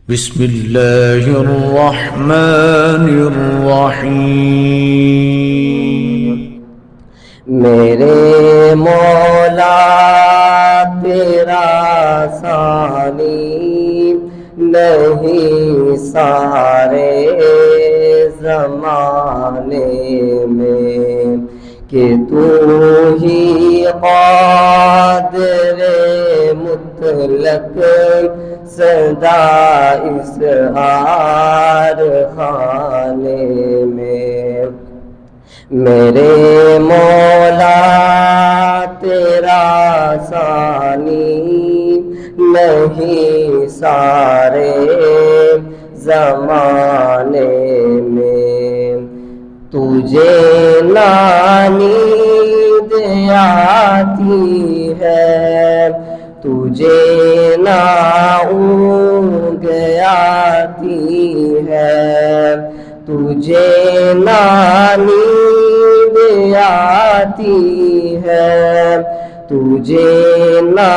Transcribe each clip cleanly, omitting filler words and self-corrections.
بسم اللہ الرحمن الرحیم۔ میرے مولا تیرا ثانی نہیں سارے زمانے میں، کہ تو ہی قادر مطلق سدا اس ہار خانے میں۔ میرے مولا تیرا ثانی نہیں سارے زمانے میں، تجھے نہ نیند آتی ہے، تجھے نہ اونگ آتی ہے، تجھے نہ نیند آتی ہے، تجھے نہ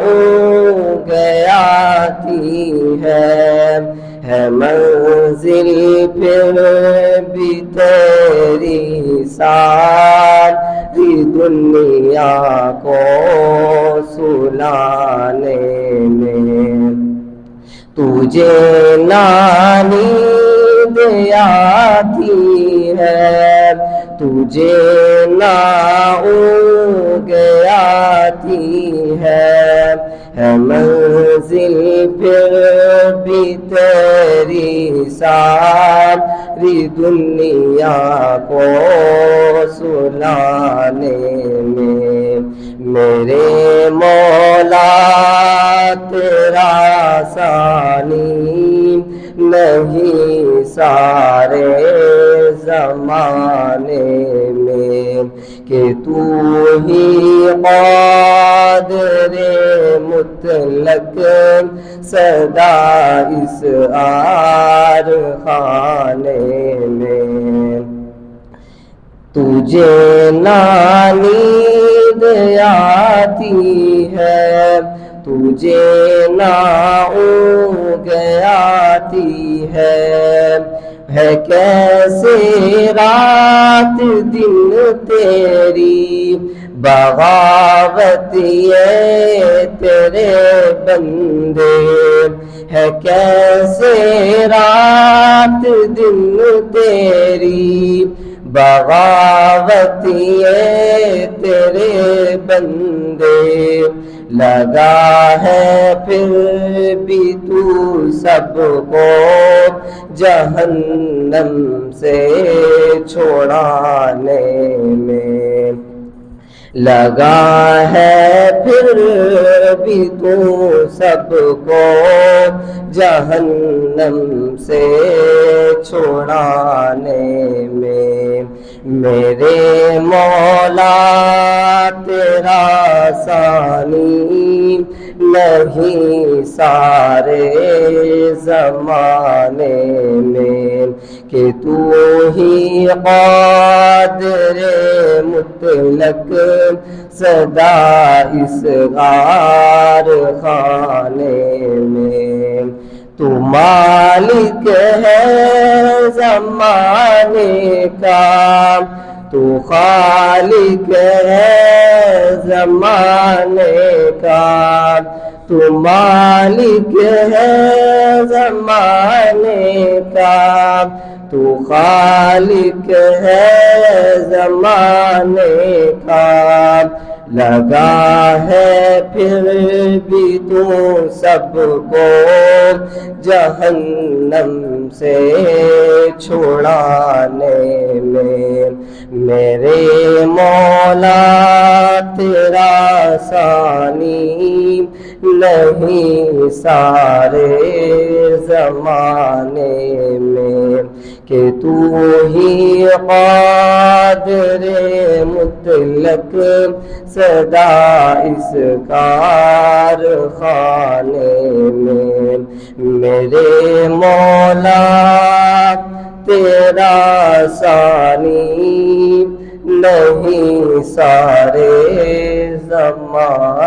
اونگ آتی ہے منزل پھر بھی تیری ساری دنیا کو سلانے میں، تجھے نہ نیند آتی ہے، تجھے نہ اونگ آتی ہے منزل پھر بھی تیری ساری دنیا کو سلانے میں۔ میرے مولا تیرا ثانی نہیں سارے زمانے میں، کہ تو ہی قادر مطلق سدا اس ہار خانے میں، تجھے نہ نیند آتی ہے، تجھے نہ اونگ آتی ہے کیسے رات دن تیری بغاوت یہ تیرے بندے، ہے کیسے رات دن تیری بغاوت یہ تیرے بندے، لگا ہے پھر بھی تو سب کو جہنم سے چھڑانے میں، لگا ہے پھر بھی تو سب کو جہنم سے چھڑانے میں۔ میرے مولا تیرا ثانی نہیں سارے زمانے میں، کہ تو ہی قادر مطلق سدا اس غار خانے میں، تو مالک ہے زمانے کا، تو خالق ہے زمانے کا، تو مالک ہے زمانے کا، تو خالق ہے زمانے کا، لگا ہے پھر بھی تو سب کو جہنم سے چھڑانے میں۔ میرے مولا تیرا ثانی نہیں سارے زمانے میں، کہ تو ہی قادر مطلق سدا اس کار خانے میں۔ میرے مولا تیرا ثانی نہیں سارے زمانے